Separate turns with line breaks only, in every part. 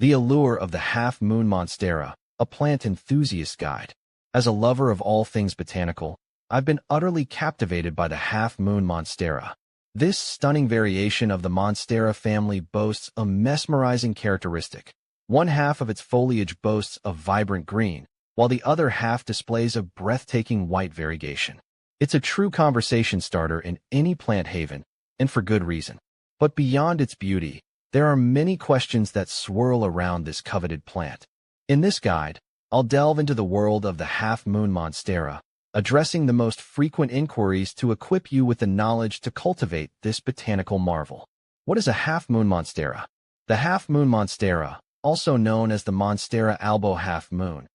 The allure of the half-moon Monstera, a plant enthusiast guide. As a lover of all things botanical, I've been utterly captivated by the half-moon Monstera. This stunning variation of the Monstera family boasts a mesmerizing characteristic. One half of its foliage boasts a vibrant green, while the other half displays a breathtaking white variegation. It's a true conversation starter in any plant haven, and for good reason. But beyond its beauty, there are many questions that swirl around this coveted plant. In this guide, I'll delve into the world of the half-moon Monstera, addressing the most frequent inquiries to equip you with the knowledge to cultivate this botanical marvel. What is a half-moon Monstera? The half-moon Monstera, also known as the Monstera albo half-moon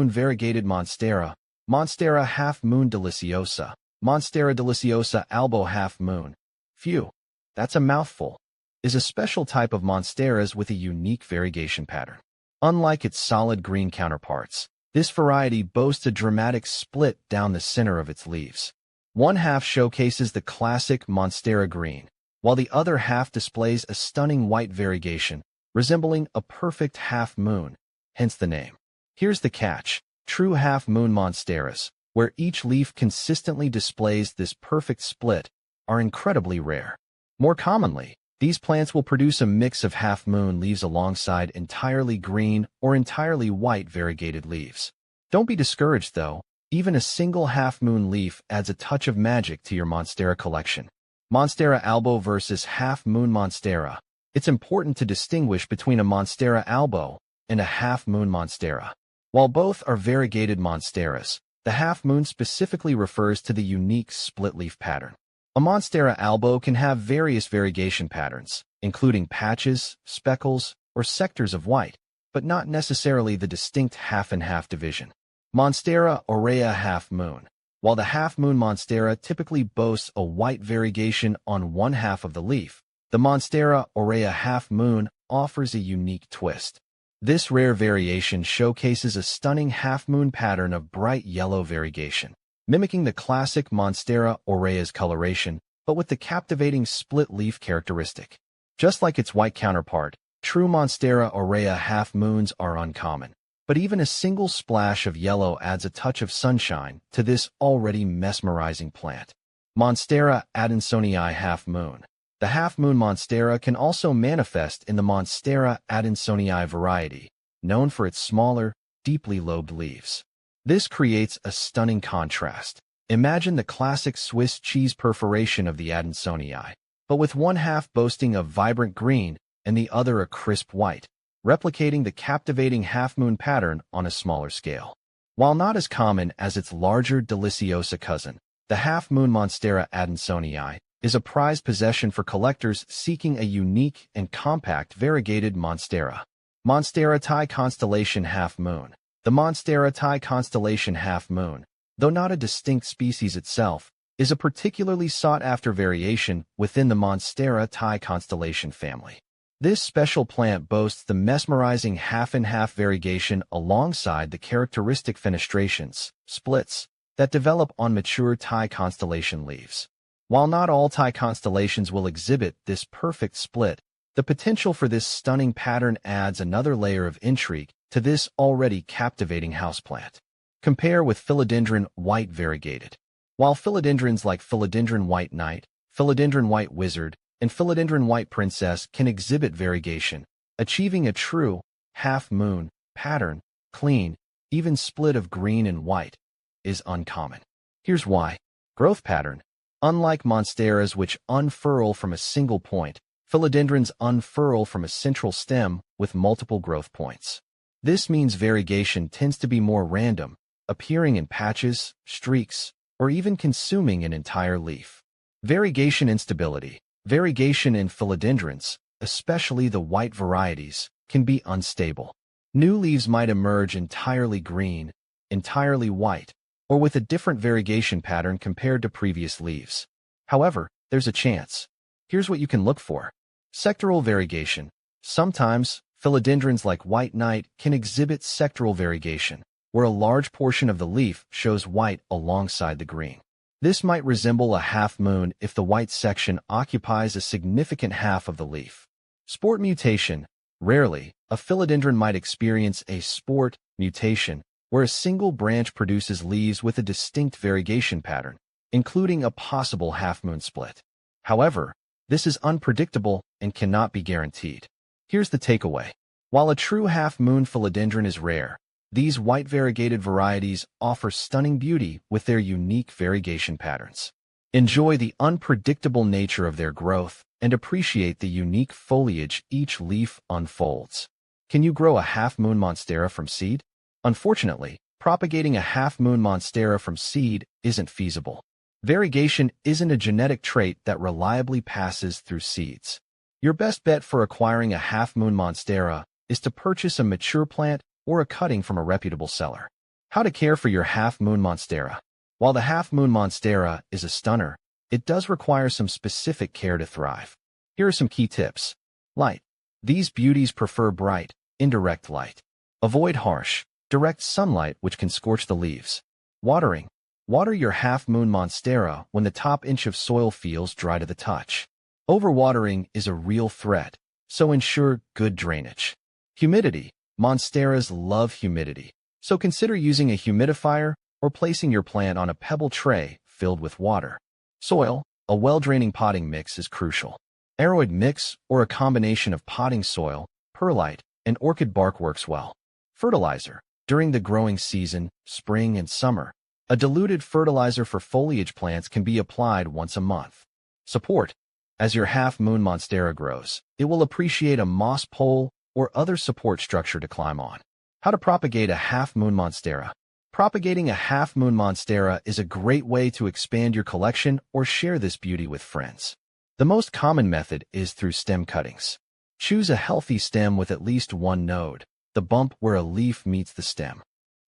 variegated Monstera, Monstera half-moon deliciosa, Monstera deliciosa albo half-moon. Phew, that's a mouthful. Is a special type of Monsteras with a unique variegation pattern. Unlike its solid green counterparts, this variety boasts a dramatic split down the center of its leaves. One half showcases the classic Monstera green, while the other half displays a stunning white variegation, resembling a perfect half-moon, hence the name. Here's the catch. True half-moon Monsteras, where each leaf consistently displays this perfect split, are incredibly rare. More commonly, these plants will produce a mix of half-moon leaves alongside entirely green or entirely white variegated leaves. Don't be discouraged, though. Even a single half-moon leaf adds a touch of magic to your Monstera collection. Monstera albo versus half-moon Monstera. It's important to distinguish between a Monstera albo and a half-moon Monstera. While both are variegated Monsteras, the half-moon specifically refers to the unique split-leaf pattern. A Monstera albo can have various variegation patterns, including patches, speckles, or sectors of white, but not necessarily the distinct half-and-half division. Monstera aurea half-moon. While the half-moon Monstera typically boasts a white variegation on one half of the leaf, the Monstera aurea half-moon offers a unique twist. This rare variation showcases a stunning half-moon pattern of bright yellow variegation, mimicking the classic Monstera aurea's coloration, but with the captivating split-leaf characteristic. Just like its white counterpart, true Monstera aurea half-moons are uncommon, but even a single splash of yellow adds a touch of sunshine to this already mesmerizing plant. Monstera adansonii half-moon. The half-moon Monstera can also manifest in the Monstera adansonii variety, known for its smaller, deeply lobed leaves. This creates a stunning contrast. Imagine the classic Swiss cheese perforation of the Adansonii, but with one half boasting a vibrant green and the other a crisp white, replicating the captivating half-moon pattern on a smaller scale. While not as common as its larger deliciosa cousin, the half-moon Monstera adansonii is a prized possession for collectors seeking a unique and compact variegated Monstera. Monstera Thai constellation half-moon. The Monstera Thai constellation half-moon, though not a distinct species itself, is a particularly sought-after variation within the Monstera Thai constellation family. This special plant boasts the mesmerizing half-and-half variegation alongside the characteristic fenestrations, splits, that develop on mature Thai constellation leaves. While not all Thai constellations will exhibit this perfect split, the potential for this stunning pattern adds another layer of intrigue to this already captivating houseplant. Compare with philodendron white variegated. While philodendrons like philodendron white knight, philodendron white wizard, and philodendron white princess can exhibit variegation, achieving a true half-moon pattern, clean, even split of green and white, is uncommon. Here's why. Growth pattern. Unlike Monsteras which unfurl from a single point, philodendrons unfurl from a central stem with multiple growth points. This means variegation tends to be more random, appearing in patches, streaks, or even consuming an entire leaf. Variegation instability. Variegation in philodendrons, especially the white varieties, can be unstable. New leaves might emerge entirely green, entirely white, or with a different variegation pattern compared to previous leaves. However, there's a chance. Here's what you can look for. Sectoral variegation. Sometimes, philodendrons like white knight can exhibit sectoral variegation, where a large portion of the leaf shows white alongside the green. This might resemble a half-moon if the white section occupies a significant half of the leaf. Sport mutation. Rarely, a philodendron might experience a sport mutation, where a single branch produces leaves with a distinct variegation pattern, including a possible half-moon split. However, this is unpredictable and cannot be guaranteed. Here's the takeaway. While a true half-moon philodendron is rare, these white variegated varieties offer stunning beauty with their unique variegation patterns. Enjoy the unpredictable nature of their growth and appreciate the unique foliage each leaf unfolds. Can you grow a half-moon Monstera from seed? Unfortunately, propagating a half-moon Monstera from seed isn't feasible. Variegation isn't a genetic trait that reliably passes through seeds. Your best bet for acquiring a half-moon Monstera is to purchase a mature plant or a cutting from a reputable seller. How to care for your half-moon Monstera. While the half-moon Monstera is a stunner, it does require some specific care to thrive. Here are some key tips. Light. These beauties prefer bright, indirect light. Avoid harsh, direct sunlight which can scorch the leaves. Watering. Water your half-moon Monstera when the top inch of soil feels dry to the touch. Overwatering is a real threat, so ensure good drainage. Humidity. Monsteras love humidity, so consider using a humidifier or placing your plant on a pebble tray filled with water. Soil. A well-draining potting mix is crucial. Aroid mix or a combination of potting soil, perlite, and orchid bark works well. Fertilizer. During the growing season, spring and summer, a diluted fertilizer for foliage plants can be applied once a month. Support. As your half-moon Monstera grows, it will appreciate a moss pole or other support structure to climb on. How to propagate a half-moon Monstera. Propagating a half-moon Monstera is a great way to expand your collection or share this beauty with friends. The most common method is through stem cuttings. Choose a healthy stem with at least one node, the bump where a leaf meets the stem.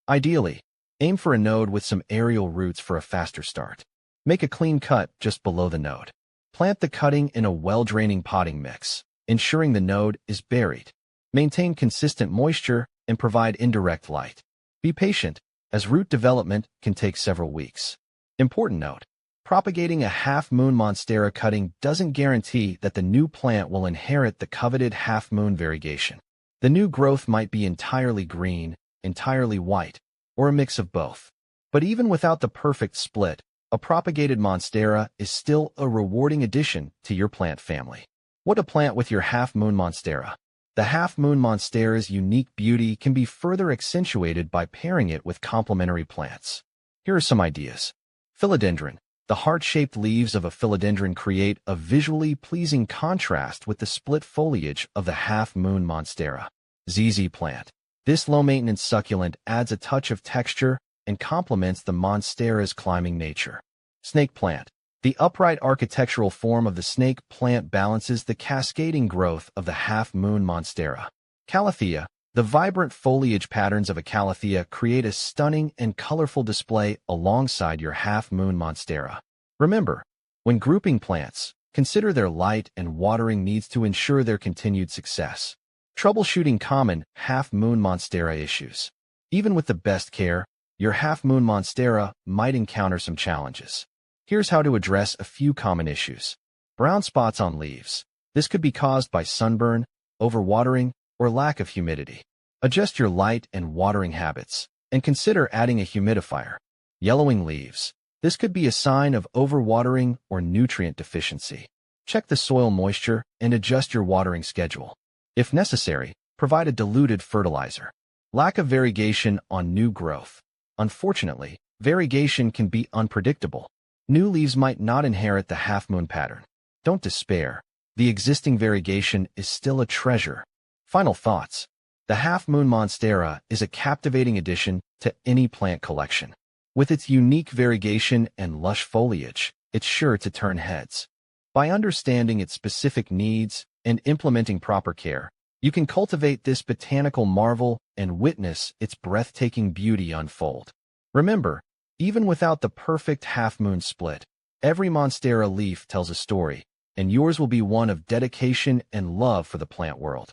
Ideally, aim for a node with some aerial roots for a faster start. Make a clean cut just below the node. Plant the cutting in a well-draining potting mix, ensuring the node is buried. Maintain consistent moisture and provide indirect light. Be patient, as root development can take several weeks. Important note: propagating a half-moon Monstera cutting doesn't guarantee that the new plant will inherit the coveted half-moon variegation. The new growth might be entirely green, entirely white, or a mix of both. But even without the perfect split, a propagated Monstera is still a rewarding addition to your plant family. What to plant with your half-moon Monstera? The half-moon Monstera's unique beauty can be further accentuated by pairing it with complementary plants. Here are some ideas. Philodendron. The heart-shaped leaves of a philodendron create a visually pleasing contrast with the split foliage of the half-moon Monstera. ZZ plant. This low-maintenance succulent adds a touch of texture and complements the Monstera's climbing nature. Snake plant. The upright architectural form of the snake plant balances the cascading growth of the half-moon Monstera. Calathea. The vibrant foliage patterns of a calathea create a stunning and colorful display alongside your half-moon Monstera. Remember, when grouping plants, consider their light and watering needs to ensure their continued success. Troubleshooting common half-moon Monstera issues. Even with the best care, your half-moon Monstera might encounter some challenges. Here's how to address a few common issues. Brown spots on leaves. This could be caused by sunburn, overwatering, or lack of humidity. Adjust your light and watering habits, and consider adding a humidifier. Yellowing leaves. This could be a sign of overwatering or nutrient deficiency. Check the soil moisture and adjust your watering schedule. If necessary, provide a diluted fertilizer. Lack of variegation on new growth. Unfortunately, variegation can be unpredictable. New leaves might not inherit the half-moon pattern. Don't despair. The existing variegation is still a treasure. Final thoughts. The half-moon Monstera is a captivating addition to any plant collection. With its unique variegation and lush foliage, it's sure to turn heads. By understanding its specific needs and implementing proper care, you can cultivate this botanical marvel and witness its breathtaking beauty unfold. Remember, even without the perfect half-moon split, every Monstera leaf tells a story, and yours will be one of dedication and love for the plant world.